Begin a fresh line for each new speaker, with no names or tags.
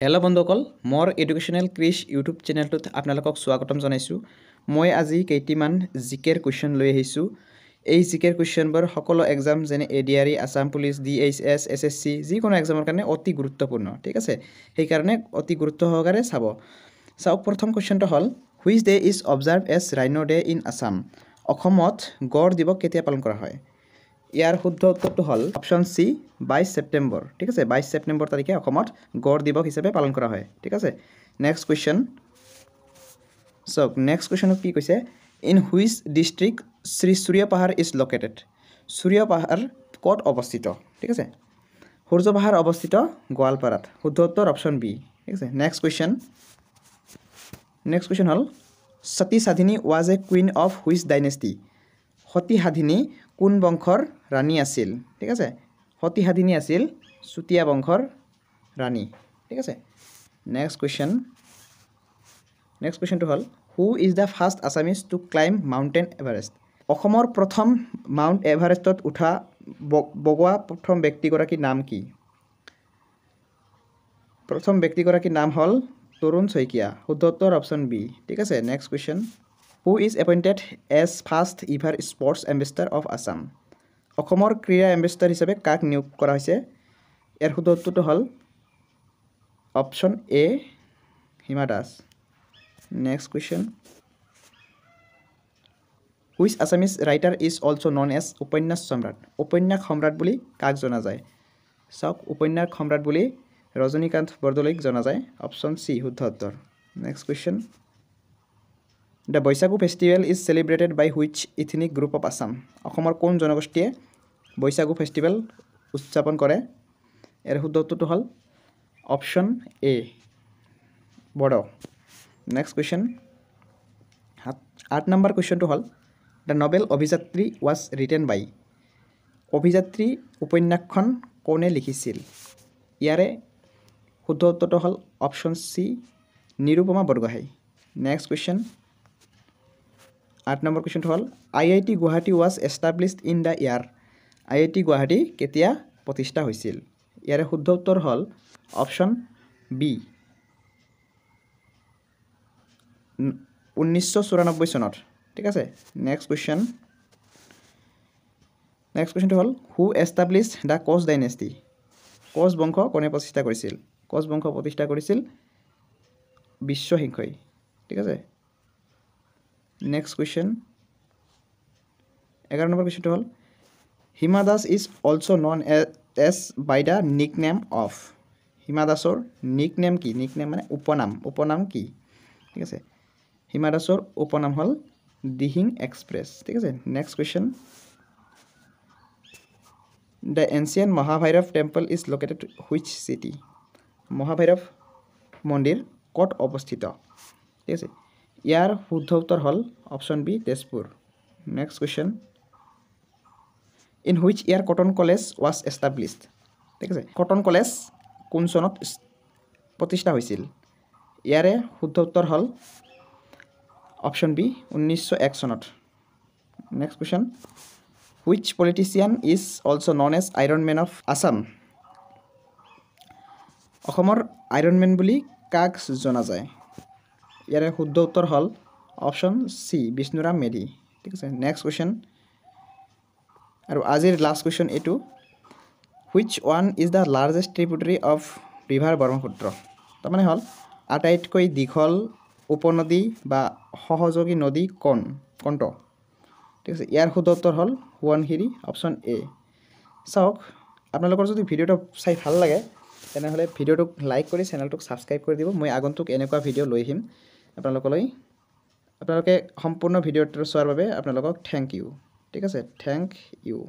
Hello' বন্ধুসকল মোৰ educational Chris YouTube চেনেলটোত আপোনালোকক স্বাগতম জনাইছোঁ। মই আজি কেইটিমান জিকেৰ কুৱেশ্যন লৈ আহিছোঁ। এই জিকেৰ কুৱেশ্যনবোৰ সকলো এক্সাম যেনে ADRE, Assam police, DHS, SSC যিকোনো এক্সামৰ কাৰণে অতি গুৰুত্বপূৰ্ণ, ঠিক আছে। সেইকাৰণে অতি গুৰুত্ব সহকাৰে চাব। চাওক, প্ৰথম কুৱেশ্যনটো হ'ল which day is observed as rhino day in Assam. অসমত গড় দিৱস কেতিয়া পালন কৰা হয়? ইয়াৰ শুদ্ধ উত্তৰটো হ'ল অপশ্যন চি 22 ছেপ্টেম্বৰ, ঠিক আছে। 22 ছেপ্টেম্বৰ তাৰিখে অসমত গড় দিৱস হিচাপে পালন কৰা হয়, ঠিক আছে। নেক্সট কুৱেশ্যন চাওক, নেক্সট কুৱেশ্যনত কি কৈছে? ইন হুইচ ডিষ্ট্ৰিক্ট শ্ৰী সূৰ্য পাহাৰ ইজ লোকেটেড। সূৰ্য পাহাৰ ক'ত অৱস্থিত, ঠিক আছে। সূৰ্য পাহাৰ অৱস্থিত গোৱালপাৰাত। শুদ্ধ উত্তৰ অপশ্যন বি, ঠিক আছে। নেক্সট কুৱেশ্যন হ'ল Sati Sadhini was a queen of which dynasty. Sati Sadhini কোন বংশৰ ৰাণী আছিল, ঠিক আছে। সতী সাধিনী আছিল চুতীয়া বংশৰ ৰাণী, ঠিক আছে। নেক্সট কুৱেশ্যনটো হ'ল who is the first Assamese to climb mountain Everest. অসমৰ প্ৰথম মাউণ্ট এভাৰেষ্টত বগোৱা প্ৰথম ব্যক্তিগৰাকীৰ নাম কি? প্ৰথম ব্যক্তিগৰাকীৰ নাম হ'ল তৰুণ শইকীয়া। শুদ্ধ উত্তৰ অপশ্যন বি, ঠিক আছে। Next question who is appointed as first ever sports ambassador of Assam. অসমৰ ক্ৰীড়া এম্বেচাডৰ হিচাপে কাক নিয়োগ কৰা হৈছে? ইয়াৰ শুদ্ধ উত্তৰটো হ'ল option A Hima Das. Next question which Assamese writer is also' known as উপন্যাস সম্ৰাট। উপন্যাস সম্ৰাট বুলি কাক জনা যায়? চাওক, উপন্যাস সম্ৰাট বুলি ৰজনীকান্ত বৰদলৈক জনা যায়। অপশ্যন চি শুদ্ধ উত্তৰ। Next question the Baishagu festival is celebrated by which ethnic group of Assam. অসমৰ কোন জনগোষ্ঠীয়ে বৈশাগু ফেষ্টিভেল উদযাপন কৰে? ইয়াৰ শুদ্ধ উত্তৰটো হ'ল অপশ্যন এ বড়ো। নেক্সট কুৱেশ্যন 8 নম্বৰ কুৱেশ্যনটো হ'ল দ্য নবেল অভিযাত্ৰী ৱাজ ৰিটেন বাই। অভিযাত্ৰী উপন্যাসখন কোনে লিখিছিল? ইয়াৰে শুদ্ধ উত্তৰটো হ'ল option C Nirupama Borgohain. Next question 8 number কুৱেশ্যনটো হ'ল IIT Guwahati was established in the year. IIT Guwahati কেতিয়া প্ৰতিষ্ঠা হৈছিল? ইয়াৰে শুদ্ধ উত্তৰ হ'ল অপশ্যন বি 1994 চনত, ঠিক আছে। নেক্সট কুৱেশ্যনটো হ'ল who established the Koch dynasty. Koch বংশ কোনে প্ৰতিষ্ঠা কৰিছিল? কোচ বংশ প্ৰতিষ্ঠা কৰিছিল বিশ্বসিংহই, ঠিক আছে। নেক্সট কুৱেশ্যন 11 নম্বৰ কুৱেশ্যনটো হ'ল Hima Das is also' known as by the nickname of. Hima দাসৰ নিক নেম কি? নিক নেম মানে উপনাম কি? ঠিক আছে। হিমা দাসৰ উপনাম হ'ল দিহিং এক্সপ্ৰেছ, ঠিক আছে। Next question the ancient Mahabhairav temple is located which city. Mahabhairav মন্দিৰ ক'ত অৱস্থিত? ঠিক আছে। ইয়াৰ শুদ্ধ উত্তৰ হ'ল option B Tezpur. Next question in which year Cotton College was established. ঠিক আছে। কটন কলেজ কোন চনত প্ৰতিষ্ঠা হৈছিল? ইয়াৰে শুদ্ধ উত্তৰ হ'ল অপশ্যন বি 1901 চনত। Next question which politician is also' known as iron man of Assam. অসমৰ আইৰণ মেন বুলি কাক জনা যায়? ইয়াৰে শুদ্ধ উত্তৰ হ'ল অপশ্যন চি বিষ্ণুৰাম মেধি, ঠিক আছে। নেক্সট কুৱেশ্যন আৰু আজিৰ লাষ্ট কুৱেশ্যন এইটো which one is the largest tributary of river Brahmaputra. তাৰমানে হ'ল আটাইতকৈ দীঘল উপনদী বা সহযোগী নদী কোনটো? ঠিক আছে। ইয়াৰ শুদ্ধ উত্তৰ হ'ল সোৱণশিৰি, অপশ্যন এ। চাওক, আপোনালোকৰ যদি ভিডিঅ'টো চাই ভাল লাগে তেনেহ'লে ভিডিঅ'টোক লাইক কৰি চেনেলটোক ছাবস্ক্ৰাইব কৰি দিব। মই আগন্তুক এনেকুৱা ভিডিঅ' লৈ আহিম আপোনালোকে সম্পূৰ্ণ ভিডিঅ'টো চোৱাৰ বাবে আপোনালোকক থেংক ইউ, ঠিক আছে। Thank U.